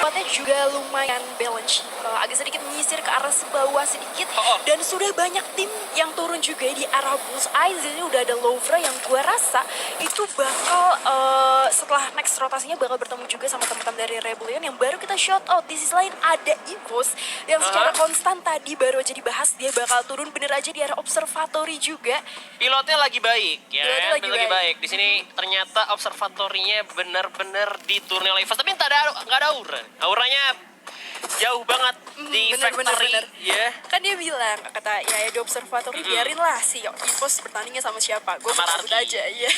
tempatnya juga lumayan balance, agak sedikit menyisir ke arah bawah sedikit. Dan sudah banyak tim yang turun juga di arah Bullseye. Di sini udah ada Louvre yang gua rasa itu bakal setelah next rotasinya bakal bertemu juga sama teman-teman dari Rebellion yang baru kita shout out. Di sisi lain ada EVOS yang secara konstan tadi baru aja dibahas dia bakal turun bener aja di arah Observatory juga. Pilotnya lagi baik ya, Pilotnya lagi baik. Di sini ternyata observatorinya benar-benar diturunkan oleh EVOS, tapi nggak ada aura. Auranya jauh banget di factory. Ya. Kan dia bilang kata ya di observatory biarinlah si EVOS bertandingnya sama siapa. Gue sebut aja ya.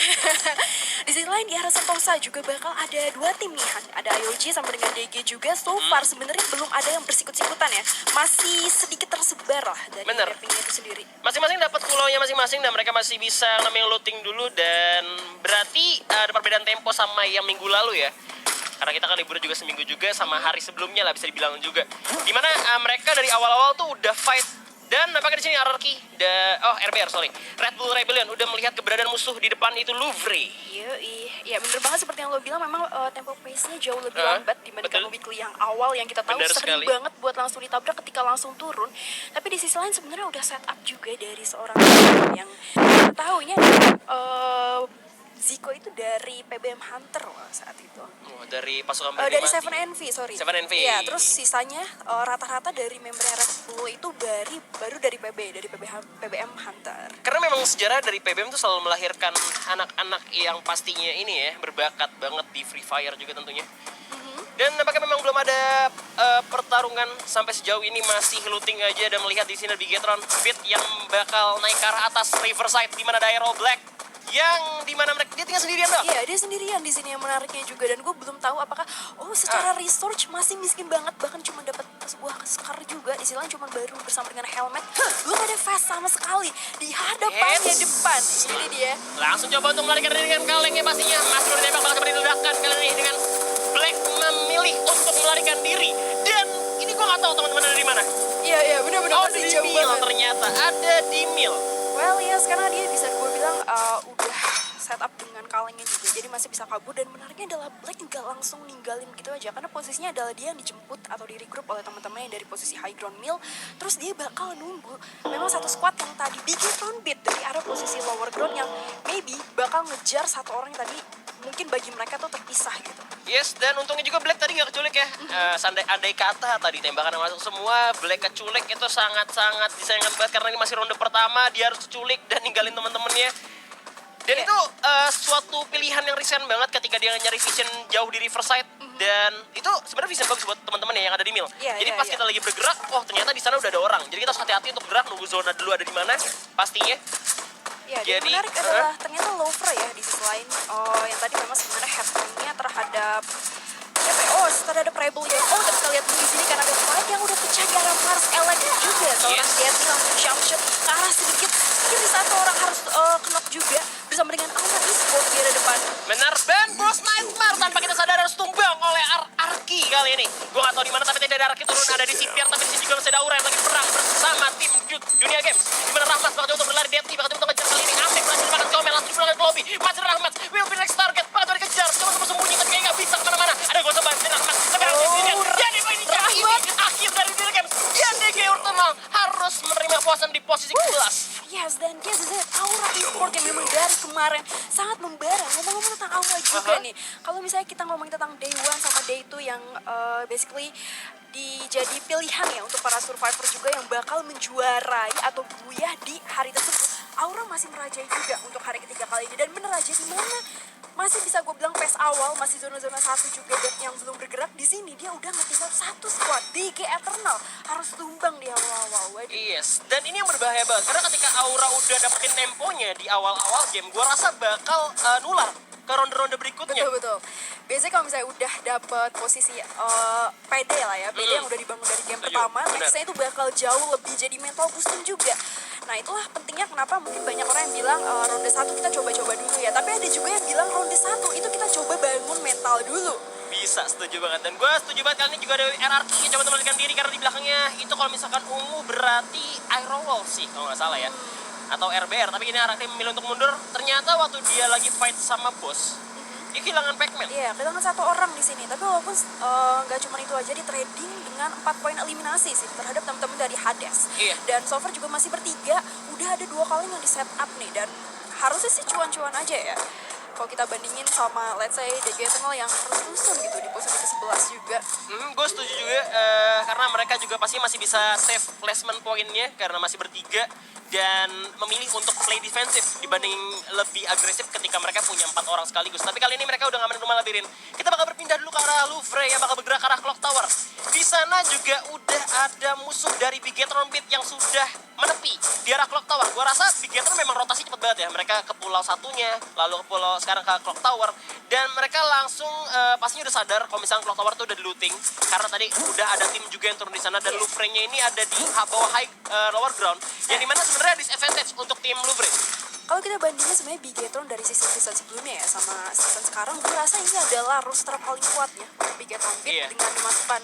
Di sisi lain di arah Sentosa juga bakal ada dua tim nih. Ada IOG sama dengan DG juga. So far sebenarnya belum ada yang bersikut-sikutan ya. Masih sedikit tersebar lah dari mappingnya itu sendiri. Masing-masing dapat pulaunya masing-masing dan mereka masih bisa namanya looting dulu, dan berarti ada perbedaan tempo sama yang minggu lalu ya. Karena kita kan libur juga seminggu juga sama hari sebelumnya lah bisa dibilang juga. Dimana mereka dari awal-awal tuh udah fight, dan apakah di sini RRQ RBR Red Bull Rebellion udah melihat keberadaan musuh di depan itu Louvre. Iya bener banget seperti yang lo bilang, memang tempo pace-nya jauh lebih lambat dibandingkan weekly yang awal yang kita tahu sering banget buat langsung ditabrak ketika langsung turun. Tapi di sisi lain sebenarnya udah set up juga dari seorang yang tahunya Zico itu dari PBM Hunter saat itu. Dari pasukan dari Seven Envy, sorry. Seven Envy. Iya, terus sisanya rata-rata dari membernya Red Bull itu baru dari PBM Hunter. Karena memang sejarah dari PBM tuh selalu melahirkan anak-anak yang pastinya ini ya berbakat banget di Free Fire juga tentunya. Dan apakah memang belum ada pertarungan sampai sejauh ini, masih looting aja dan melihat di sini Bigetron Beat yang bakal naik ke arah atas Riverside di mana ada Aero Black. Yang dimana dia tinggal sendirian dong? Iya, dia sendirian di sini yang menariknya juga, dan gue belum tahu apakah secara research masih miskin banget, bahkan cuma dapat sebuah scar juga, istilahnya cuma baru bersama dengan helmet, belum ada vest sama sekali di hadapannya depan. Ini dia. Langsung coba untuk melarikan diri dengan kalengnya pastinya, masih udah nembak bakal seperti diledakkan kali ini dengan Black memilih untuk melarikan diri, dan ini gue nggak tahu teman-teman dari mana. Iya benar-benar masih jauh banget. Ternyata ada di Mil. Well yes, karena dia bisa gue bilang udah set up dengan kalengnya juga, jadi masih bisa kabur. Dan menariknya adalah Black nggak langsung ninggalin gitu aja, karena posisinya adalah dia yang dijemput atau di regroup oleh teman-teman yang dari posisi high ground mill. Terus dia bakal nunggu memang satu squad yang tadi Bigetron Beat dari arah posisi lower ground yang maybe bakal ngejar satu orang yang tadi mungkin bagi mereka tuh terpisah gitu. Yes, dan untungnya juga Black tadi nggak keculik ya. Andai kata tadi tembakan yang masuk semua, Black keculik itu sangat-sangat disayangkan banget, karena ini masih ronde pertama, dia harus keculik dan ninggalin teman-temannya. Dan itu suatu pilihan yang riskan banget ketika dia nyari vision jauh di Riverside. Dan itu sebenarnya vision bagus buat teman-teman ya yang ada di Mil. Jadi pas kita lagi bergerak, ternyata di sana udah ada orang. Jadi kita harus hati-hati untuk gerak, nunggu zona dulu ada di mana pastinya. Ya, jadi menarik adalah ternyata Louvre ya di sisi lain yang tadi memang sebenarnya headline-nya terhadap terhadap Rebellion. Udah kita lihat di sini karena ada fight yang udah pecah di arah Mars Elect juga. Seorang Getty langsung jump shot ke arah sedikit. Jadi satu orang harus knock juga bersama dengan Alma Esport di arah depan. Benar, dan Bos Nightmare tanpa kita sadar harus tumbang oleh Arki kali ini. Gue gak tau di mana, tapi tidak ada Arki turun, ada di CPR, tapi di sini juga masih ada Aura yang lagi perang bersama tim Dunia Games. Di mana Rahmat bakal untuk berlari, Deadly bakal untuk ngejar kali ini. Amnek berhasil makan comel, langsung dipulangkan ke lobby. Masih Rahmat, will be next target, bakal dikejar. Coba sembunyi, tapi kayaknya gak bisa kemana-mana. Ada gue sobat, Rahmat, tapi harus disini. Jadi ini akhir dari Dunia Games. Dan DG Urtenal harus menerima puasan di posisi ke-11. Yes, dan dia bisa Aura Esport yang memang dari kemarin sangat membara. Ngomong-ngomong tentang Aura juga nih, kalau misalnya kita ngomongin tentang Day 1 sama Day 2 yang basically jadi pilihan ya untuk para survivor juga yang bakal menjuarai atau buyah di hari tersebut, Aura masih merajai juga untuk hari ketiga kali ini. Dan bener aja di mana masih bisa gue bilang pace awal, masih zona-zona 1 juga, dan yang belum bergerak di sini dia udah ngetinggal satu squad DG Eternal harus tumbang di awal-awal. Yes, dan ini yang berbahaya banget karena ketika Aura udah dapetin temponya di awal-awal game, gue rasa bakal nular ke ronde-ronde berikutnya. Betul. Biasanya kalau misalnya udah dapet posisi PD lah ya, PD yang udah dibangun dari game pertama, nextnya itu bakal jauh lebih jadi mental boosting juga. Nah itulah pentingnya kenapa mungkin banyak orang yang bilang ronde 1 kita coba-coba dulu ya, tapi ada juga yang bilang ronde 1 itu kita coba bangun mental dulu. Bisa, setuju banget. Dan gue setuju banget kali ini juga ada RRQ yang coba melarikan diri, karena di belakangnya itu kalau misalkan ungu berarti Aerowolf sih kalau nggak salah ya, atau RBR. Tapi ini RRQ memilih untuk mundur. Ternyata waktu dia lagi fight sama bos, dia kehilangan Pac-Man. Iya, kehilangan satu orang di sini. nih. Tapi walaupun nggak cuma itu aja, di trading dengan 4 poin eliminasi sih terhadap teman-teman dari Hades. Iya. Dan so far juga masih bertiga, udah ada 2 kali yang di set up nih, dan harusnya sih cuan-cuan aja ya. Kalau kita bandingin sama let's say DG Eternal yang harus tusun gitu di posisi ke-11 juga. Gue setuju juga karena mereka juga pasti masih bisa save placement poinnya karena masih bertiga dan memilih untuk play defensif dibanding lebih agresif ketika mereka punya 4 orang sekaligus. Tapi kali ini mereka udah ngamanin rumah labirin. Kita bakal berpindah dulu ke arah Louvre yang bakal bergerak ke arah Clock Tower. Di sana juga udah ada musuh dari Bigetron Beat yang sudah menepi di arah Clock Tower. Gua rasa Bigetron memang rotasi cepet banget ya. Mereka ke pulau satunya, lalu ke pulau sekarang ke Clock Tower, dan mereka langsung pastinya udah sadar kalau misalnya Clock Tower tuh udah di looting karena tadi udah ada tim juga yang turun di sana dan Louvre-nya ini ada di bawah lower ground yang dimana sebenarnya disadvantage untuk tim Louvre. Kalau kita bandingin sebenarnya Bigetron dari season sebelumnya ya sama season sekarang, gue rasa ini adalah roster paling kuatnya Bigetron Beat dengan dimasukkan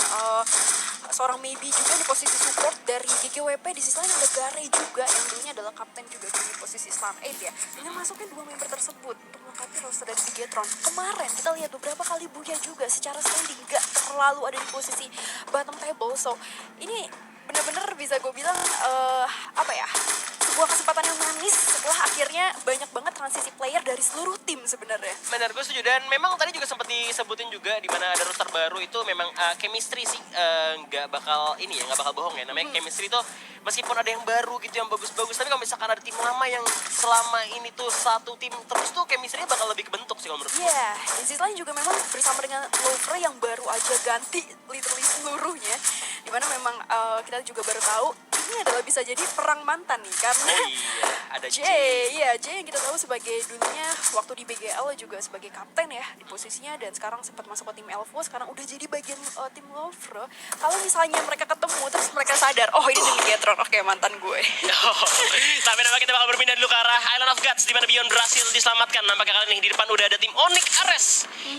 seorang Maybe juga di posisi support dari GGWP. Di sisi lain ada Gare juga yang dulunya adalah kapten juga di posisi Star 8 ya. Dengan masuknya 2 member tersebut untuk melengkapi roster dari Bigetron. Kemarin kita lihat beberapa kali Buya juga secara standing gak terlalu ada di posisi bottom table. So ini bener-bener bisa gue bilang apa ya, sebuah kesempatan yang manis setelah akhirnya banyak banget transisi player dari seluruh tim sebenarnya. Benar, gue setuju. Dan memang tadi juga sempat disebutin juga di mana ada roster baru itu memang chemistry sih nggak bakal ini ya, nggak bakal bohong ya. Namanya chemistry itu meskipun ada yang baru gitu yang bagus-bagus, tapi kalau misalkan ada tim lama yang selama ini tuh satu tim terus tuh chemistry-nya bakal lebih kebentuk sih kalau menurut gue. Iya, di sisi lain juga memang bersama dengan Louvre yang baru aja ganti literally seluruhnya, dimana memang kita juga baru tahu ini adalah bisa jadi perang mantan nih karena Oh iya, ada J. J yang kita tahu sebagai dulunya waktu di BGL juga sebagai kapten ya di posisinya, dan sekarang sempat masuk ke tim Elvo, sekarang udah jadi bagian tim Louvre. Kalau misalnya mereka ketemu terus mereka sadar, oh ini tim Bigetron, oke mantan gue. Tapi nampaknya kita bakal berpindah dulu ke arah Island of Gods di mana Beyond berhasil diselamatkan. Nampaknya kali ini di depan udah ada tim Onyx Ares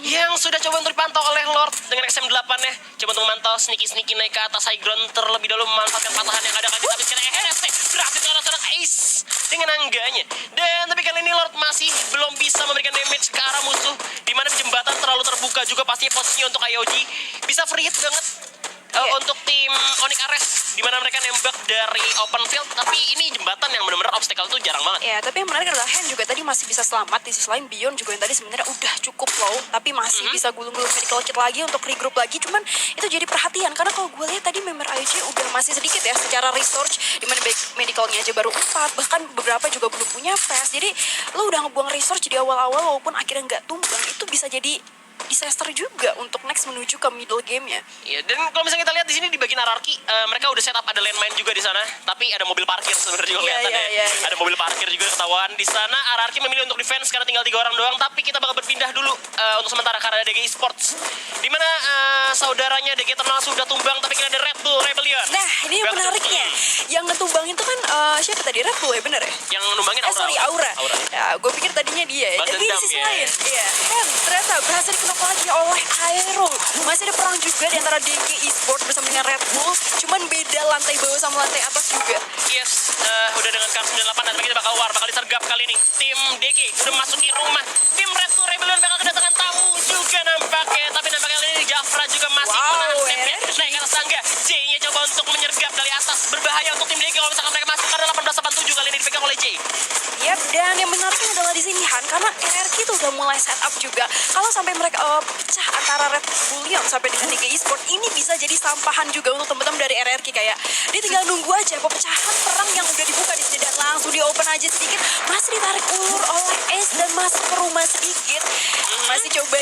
yang sudah coba untuk dipantau oleh Lord dengan XM8-nya. Coba untuk memantau sneaky naik ke atas high ground terlebih dahulu memanfaatkan patahan yang ada kali, tapi sekarang RST berhasil ke arah seorang Ace dengan angganya. Dan tapi kali ini Lord masih belum bisa memberikan damage ke arah musuh, di mana jembatan terlalu terbuka juga pastinya posisinya untuk IOG bisa free hit banget. Untuk tim Onyx Ares di mana mereka nembak dari open field, tapi ini jembatan yang benar-benar obstacle tuh jarang banget. Ya, tapi yang menarik adalah Hen juga tadi masih bisa selamat. Di sisi lain Beyond juga yang tadi sebenarnya udah cukup low, tapi masih bisa gulung-gulung medical kit lagi untuk regroup lagi. Cuman itu jadi perhatian karena kalau gue lihat tadi member IOG udah masih sedikit ya secara research, dimana medicalnya aja baru 4, bahkan beberapa juga belum punya fast. Jadi lo udah ngebuang research di awal-awal walaupun akhirnya nggak tumbang, itu bisa jadi disaster juga untuk next menuju ke middle game-nya. Iya, dan kalau misalnya kita lihat di sini di bagian hierarki, mereka udah set up ada landmine juga di sana, tapi ada mobil parkir sebenarnya juga kelihatan ya. Ada mobil parkir juga ketahuan di sana. Hierarki memilih untuk defense karena tinggal 3 orang doang, tapi kita bakal berpindah dulu untuk sementara karena ada DG Esports. Di mana saudaranya DG Eternal sudah tumbang, tapi kita ada Red Bull Rebellion. Nah, ini yang menariknya. Yang ngetumbangin itu kan siapa tadi? Red Bull ya, bener ya? Yang numbangin Aura. Aura. Ya, gue pikir tadinya dia ya. Balas Tapi di dendam sisi ya. lain, iya. Kan ternyata berhasil dikenok lagi oleh Aero. Masih ada perang juga di antara DG Esports bersama dengan Red Bull. Cuman beda lantai bawah sama lantai atas juga. Yes, udah dengan kar 98 dan kita bakal bakal disergap kali ini. Tim DG udah masuk di rumah. Tim Red Bull Rebellion bakal kedatangan tamu juga nampaknya. Tapi nampaknya kali ini Jafra juga masih menahan snapnya. Naik ke atas tangga. J-nya coba untuk menyergap dari atas. Berbahaya untuk tim DG kalau misalkan mereka masuk karena 1887 kali ini dipegang oleh J. Yap, dan yang menariknya adalah di sini Han, karena RRQ itu udah mulai setup juga. Kalau sampai mereka pecah antara Red Bullion sampai dengan DG Esports, ini bisa jadi sampahan juga untuk teman-teman dari RRQ. Kayak dia tinggal nunggu aja pepecahan perang yang udah dibuka di sini dan langsung di open aja sedikit, masih ditarik ulur oleh Ace dan masuk ke rumah sedikit. Masih coba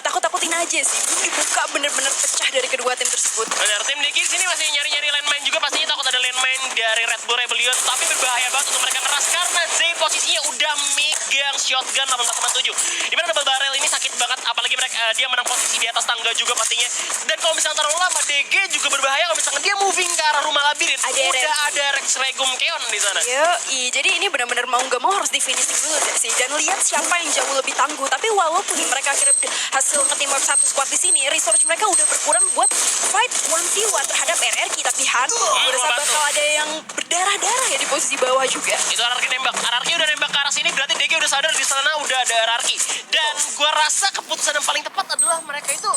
takut-takutin aja sih. Belum dibuka bener-bener pecah dari kedua tim tersebut. Benar, tim DG di sini masih nyari-nyari landmine juga, pastinya takut ada landmine dari Red Bull Rebellion, tapi berbahaya banget untuk mereka keras karena Z posisinya udah megang shotgun 1887. Dimana double barrel ini sakit banget, apalagi mereka dia menang posisi di atas tangga juga pastinya. Dan kalau misalnya terlalu lama, DG juga berbahaya kalau misalnya dia moving ke arah rumah labirin. Udah ada Rex Regum Keon di sana. Jadi ini benar-benar mau nggak mau harus di finishing dulu deh sih, dan lihat siapa yang jauh lebih tangguh. Tapi walaupun mereka akhirnya hasil nge-teamwork satu squad di sini, research mereka udah berkurang buat fight 1v1 terhadap RRQ. Tapi Han, udah bakal ada yang berdarah-darah ya di posisi bawah juga. Itu RRQ nembak. RRQ udah nembak ke arah sini, berarti DG udah sadar di sana udah ada RRQ. Dan gua rasa keputusan yang paling tepat adalah mereka itu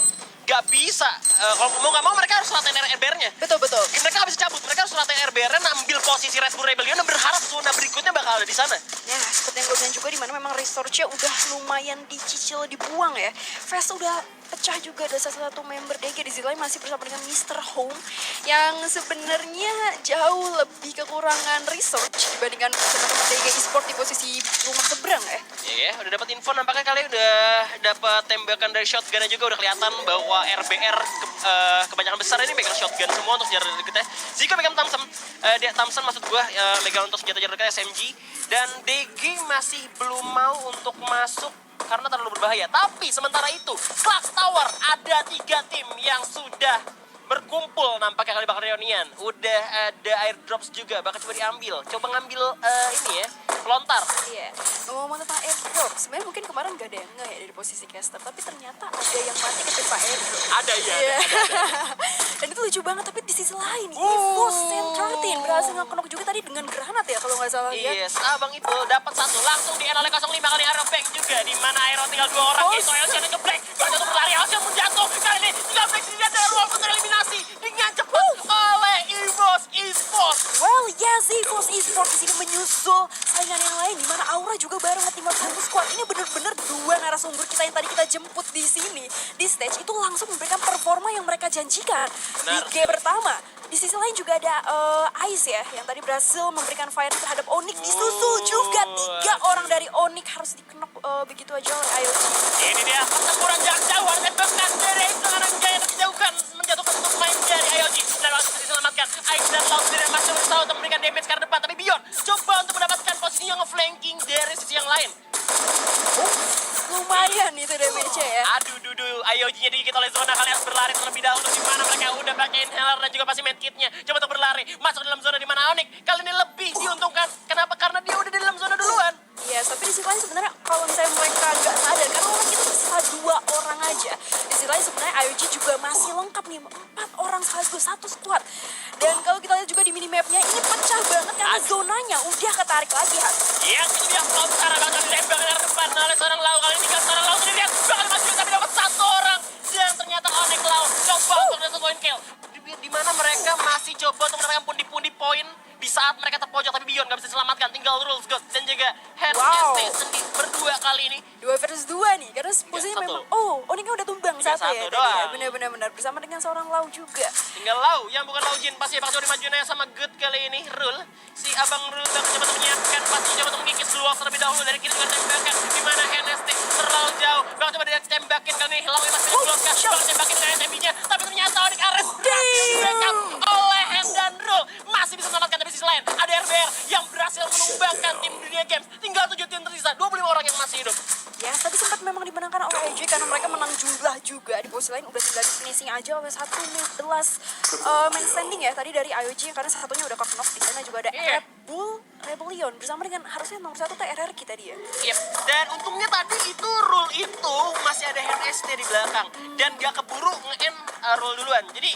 gak bisa. Kalau mau gak mau mereka harus ratain RBR-nya. Betul. Mereka gak bisa cabut, mereka harus ratain RBR-nya, ambil posisi Red Bull Rebellion dan berharap zona berikutnya bakal ada di sana. Nah, seperti yang gue bilang juga, dimana memang resource-nya udah lumayan dicicil, dibuang ya. Fast udah pecah juga, ada salah satu member DG di sisi lain masih bersama dengan Mr. Home yang sebenarnya jauh lebih kekurangan resource dibandingkan teman-teman DG Esport di posisi rumah seberang ya. Iya, udah dapat info nampaknya kalian udah dapat tembakan dari shotgun juga udah kelihatan bahwa RBR kebanyakan besar ini megang shotgun semua untuk senjata dekatnya. Zika megang Thompson, Thompson maksud gua megang untuk senjata dekatnya SMG dan DG masih belum mau untuk masuk karena terlalu berbahaya. Tapi sementara itu, Clock Tower ada 3 tim yang sudah berkumpul nampaknya kali bakal reunian. Udah ada airdrops juga, bakal coba diambil. Coba ngambil ini ya, pelontar. Iya, ngomong tentang airdrop, sebenarnya mungkin kemarin gak ada yang nge ya dari posisi caster, tapi ternyata ada yang mati ketika airdrop. Ada ya, Iya. ada. Dan itu lucu banget, tapi di sisi lain, EVOS Sen 13 berhasil nge-knock juga tadi dengan granat ya kalau nggak salah ya. Yes, abang itu dapat satu langsung di oleh 05 kali Aero Bank juga di mana Aero tinggal 2 orang Bos. yaitu Elsian yang ngeblek berjatuh berlari Elsian pun jatuh kali ini tinggal Black sendiri ada ruang untuk eliminasi dengan cepat oleh EVOS Esports. Well, yes, EVOS Esports di sini menyusul saingan yang lain, di mana Aura juga baru ngetimpa satu squad. Ini bener-bener dua narasumber kita yang tadi kita jemput di sini di stage itu langsung memberikan performa yang mereka janjikan di Benar. game pertama. Di sisi lain juga ada Ice ya, yang tadi berhasil memberikan fire terhadap Onyx. Disusul juga 3 orang dari Onyx harus dikenok begitu aja oleh IoT. Ini dia pertempuran jarak jauh ada bahkan dari serangan jaya dijauhkan menjatuhkan untuk main dari IOG dan langsung diselamatkan. Ice dan Laut sendiri masih berusaha untuk memberikan damage ke depan tapi Beyond coba untuk mendapatkan posisi yang nge-flanking dari sisi yang lain. Lumayan itu damage-nya ya. Aduh, IOG-nya digigit oleh zona. Kalian harus berlari terlebih dahulu di mana mereka udah pakai inhaler dan juga pasti medkit-nya. Coba untuk berlari masuk dalam zona di mana Onyx kali ini lebih diuntungkan. Kenapa? Karena dia udah di dalam zona duluan. Iya, tapi di sisi lain sebenarnya kalau misalnya mereka nggak sadar, karena orang itu tersisa 2 orang aja. Di sisi lain sebenarnya IOG juga masih lengkap nih, 4 orang sekaligus, 1 squad. Dan kalau kita lihat juga di minimapnya, ini pecah banget karena zonanya udah ketarik lagi, Han. Yang itu dia Lau sekarang bakal ditembak dari depan oleh seorang Lau. Kali ini seorang Lau sendiri bakal maju tapi dapat 1 orang. Dan ternyata Onyx Lau coba untuk dapat point kill. Di mana mereka masih coba untuk mendapatkan pundi-pundi poin di saat mereka terpojok tapi Beyond gak bisa diselamatkan. Tinggal Rules God dan juga Hand Wow. ST sendiri berdua kali ini. 2 versus 2 nih, karena posisinya satu. memang, Onyxnya udah tumbang Tinggal satu ya satu tadi ya. doang. Benar-benar bersama dengan seorang Lau juga. Tinggal Lau yang bukan Lau Jin pasti bakal coba dimajuin sama Good kali ini. Rule si abang Rule bakal coba untuk menyiapkan pasti coba untuk mengikis luar terlebih dahulu dari kiri juga tembakan di mana Hand ST terlalu jauh bakal coba dia tembakin kali ini. Lau yang masih diblokkan bakal tembakin dengan SMB-nya tapi ternyata Onyx Ares berhasil di backup oleh Hand dan Rule masih bisa selamatkan tapi sisi lain ada RBR yang berhasil menumbangkan tim Dunia Games. Tinggal 7 tim tersisa, 25 orang yang masih hidup. Ya, tapi sempat memang dimenangkan oleh AJ karena mereka menang jumlah juga. Di posisi lain udah tinggal di finishing aja oleh 11 main standing ya tadi dari IOG karena satunya udah knock. Di sana juga ada Iya. Red Bull Rebellion bersama dengan harusnya nomor 1 TRR kita dia. Yep. Dan untungnya tadi itu Rule itu masih ada Hand ST di belakang dan gak keburu nge-end Rule duluan. Jadi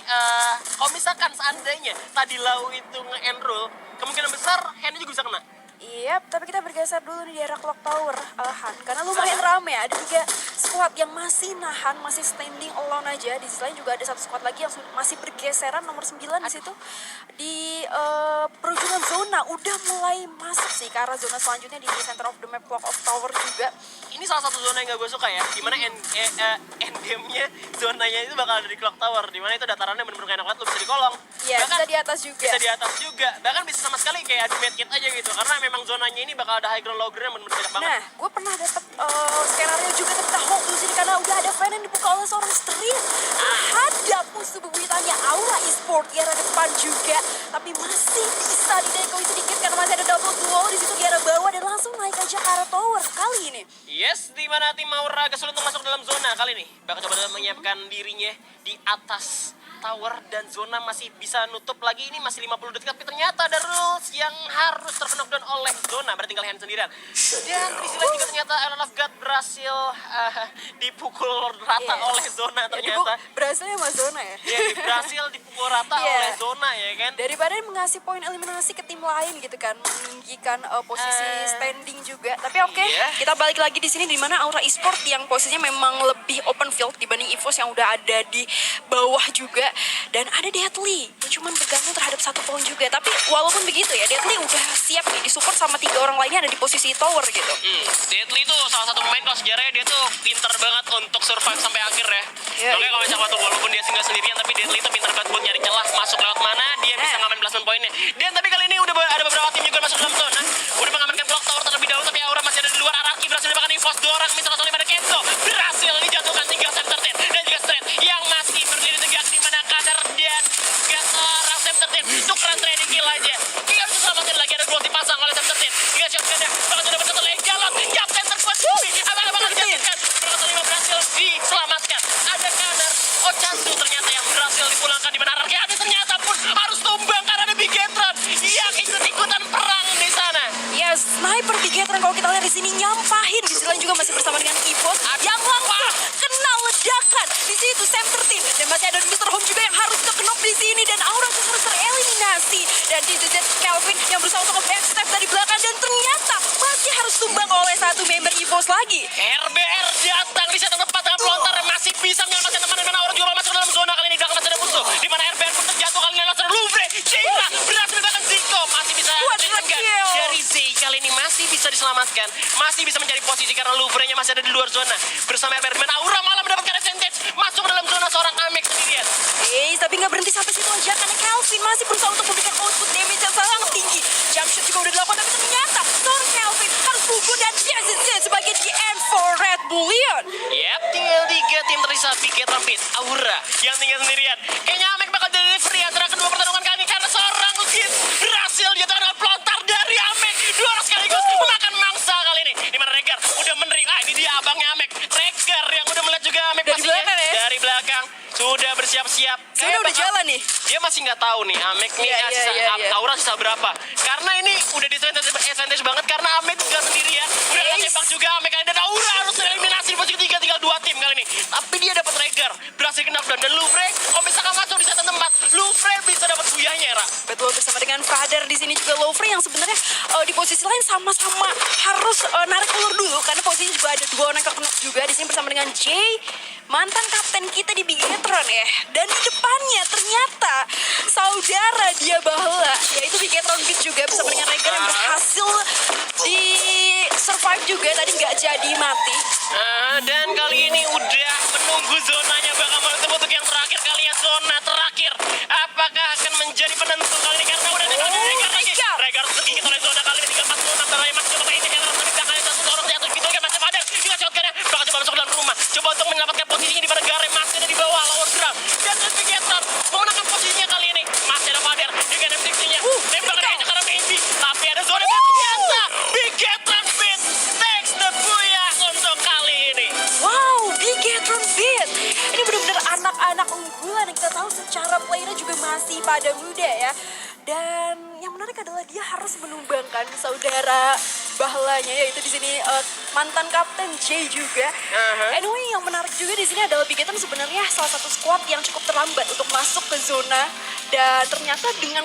kalau misalkan seandainya tadi Lau itu nge-end Rule, kemungkinan besar Hand-nya juga bisa kena. Iya, tapi kita bergeser dulu nih di daerah Clock Tower, Han. Karena lumayan rame ya, ada 3 squad yang masih nahan, masih standing alone aja. Di sisi lain juga ada 1 squad lagi yang masih bergeseran, nomor 9 di situ. Di perujungan zona, udah mulai masuk sih ke arah zona selanjutnya di center of the map Clock of Tower juga. Ini salah satu zona yang gak gue suka ya, dimana endgame-nya zonanya itu bakal ada di Clock Tower, dimana itu datarannya bener-bener enak banget, lu bisa di kolong. Iya, bisa di atas juga. Bisa di atas juga, bahkan bisa sama sekali kayak adu medkit aja gitu, karena memang zonanya ini bakal ada high ground low ground yang bener-bener banyak banget. Nah, gue pernah dapet skenario juga ketika Hulk di sini karena udah ada fan yang dibuka oleh seorang stream. Ada musuh bebuyutannya Aura Esport di arah depan juga, tapi masih bisa didekoi sedikit karena masih ada double duo di situ di arah bawah dan langsung naik aja ke arah tower kali ini. Yes, di mana tim Aura agak sulit untuk masuk dalam zona kali ini. Bakal coba menyiapkan dirinya di atas tower dan zona masih bisa nutup lagi. Ini masih 50 detik, tapi ternyata ada rules yang harus terknockdown oleh zona. Berarti tinggal hand sendirian. Dan di sisi lain juga ternyata Island of God berhasil dipukul rata oleh zona ternyata. Berhasilnya sama zona ya. Iya, berhasil dipukul rata Iya. oleh zona ya kan. Daripada mengasih poin eliminasi ke tim lain gitu kan, meninggikan posisi standing juga. Tapi oke, Iya. kita balik lagi di sini di mana Aura Esport yang posisinya memang lebih open field dibanding EVOS yang udah ada di bawah juga, dan ada Deadly yang cuma bergantung terhadap 1 poin juga. Tapi walaupun begitu ya, Deadly udah siap nih disupport sama 3 orang lainnya ada di posisi tower gitu. Deadly tuh salah satu pemain kalau sejarahnya dia tuh pinter banget untuk survive sampai akhir ya. Iya, Oke, kalau misalnya waktu walaupun dia singgah sendirian, tapi Deadly itu pinter banget buat nyari celah masuk lewat mana dia bisa ngamen placement poinnya. Dan tapi kali ini udah ada beberapa tim juga masuk dalam zona, udah mengamankan clock tower terlebih dahulu, tapi Aura masih ada di luar. Araki berhasil dibakar EVOS 2 orang, misalnya kali pada Kenzo berhasil dijatuhkan, tinggal Sam13 dan juga Straight yang masih berdiri tegak di mana Kader dan orang Sam13 tukeran trading kill aja. Dia harus diselamatkan lagi, ada gol dipasang oleh Sam13 dengan shotgunnya, bakal sudah bersatu lagi jalan Captain terkuat apakah bakal dijatuhkan, berhasil berhasil diselamatkan. Ada Kader Ochansu ternyata yang berhasil dipulangkan di mana Araki ternyata pun harus tumbang karena ada Bigetron yang ikut-ikutan perang di sana. Ya, sniper Bigetron kalau kita lihat di sini nyampahin. Di sisi lain juga masih bersama dengan EVOS yang langsung kena ledakan di situ Sam13, dan masih ada Mr. Home juga yang harus terknop di sini, dan Aura juga harus tereliminasi. Dan di sisi Kelvin yang berusaha untuk backstep dari belakang dan ternyata masih harus tumbang oleh 1 member EVOS lagi. RBR datang di satu tempat dengan pelontar masih bisa menyelamatkan teman, dan Aura juga masuk dalam zona. Kali ini belakang masih ada musuh di mana RBR pun terjatuh. Kali ini langsung Louvre Sheila berhasil membakar Zico, masih bisa ditenggang dari Zay. Kali ini masih bisa diselamatkan, masih bisa mencari posisi karena Louvre-nya masih ada di luar zona bersama RBR, di mana Aura malah mendapatkan advantage masuk ke dalam zona seorang Amek sendirian. Tapi nggak berhenti sampai situ aja karena Kelvin masih berusaha untuk memberikan output damage yang sangat tinggi. Jump shot juga udah dilakukan, tapi ternyata seorang Kelvin harus gugur dan dia sebagai the end for Red Bull Leon. Yap, tinggal 3 tim tersisa. Bigetron Pit, Aura yang tinggal sendirian. Kayaknya Amek bakal delivery antara kedua pertarungan kali ini karena seorang Lukis berhasil jatuh dengan pelontar dari Amek. 2 orang sekaligus memakan mangsa kali ini. Di mana Regar udah menerik. Ini dia abangnya Amek. Regar yang udah melihat juga Amek Dari pastinya. belakang ya? Dari belakang sudah bersiap-siap. Sudah udah jalan nih. Dia masih nggak tahu nih Amek nih Iya. Aura sisa berapa. Karena ini udah disadvantage banget karena Amek juga sendirian. Udah kena tembak juga Amek kali ini, dan Aura harus eliminasi di posisi 3, tinggal 2 tim kali ini. Tapi dia dapat Regar, berhasil knockdown, dan Louvre kalau misalkan masuk di satu tempat, Louvre bisa dapat buyahnya, Ra. Betul, bersama dengan Father di sini juga Louvre yang sebenarnya di posisi lain sama-sama harus narik ulur dulu karena posisinya juga ada 2 orang yang juga di sini bersama dengan Jay, mantan kapten kita di Bigetron ya. Dan di depannya ternyata saudara dia baheula yaitu Bigetron Beat juga bersama dengan Regar yang berhasil di survive juga, tadi nggak jadi mati. Dan kali ini udah menunggu zonanya bakal menutup untuk yang terakhir kalinya, zona terakhir. Apakah akan menjadi penentu kali ini karena udah ada Regar lagi. Regar tergigit oleh zona kali ini, tinggal 46 darahnya masih coba ini Regar tapi belakangnya satu orang jatuh gitu kan masih padang. Juga shotgunnya bakal coba masuk ke dalam rumah, coba untuk menyelamatkan posisinya di mana Gare masih ada di bawah lower ground. Dan Bigetron memenangkan posisinya kali ini. Masih ada Father dengan M60-nya. Tembakan aja karena Maybe, tapi ada zona dan ternyata Bigetron Beat takes the booyah untuk kali ini. Wow, Bigetron Beat. Ini benar-benar anak-anak unggulan yang kita tahu secara playernya juga masih pada muda ya. Dan yang menarik adalah dia harus menumbangkan saudara bahlanya yaitu di sini mantan kapten Jay juga. Anyway, yang menarik juga di sini adalah Bigetron sebenarnya salah satu squad yang cukup terlambat untuk masuk ke zona, dan ternyata dengan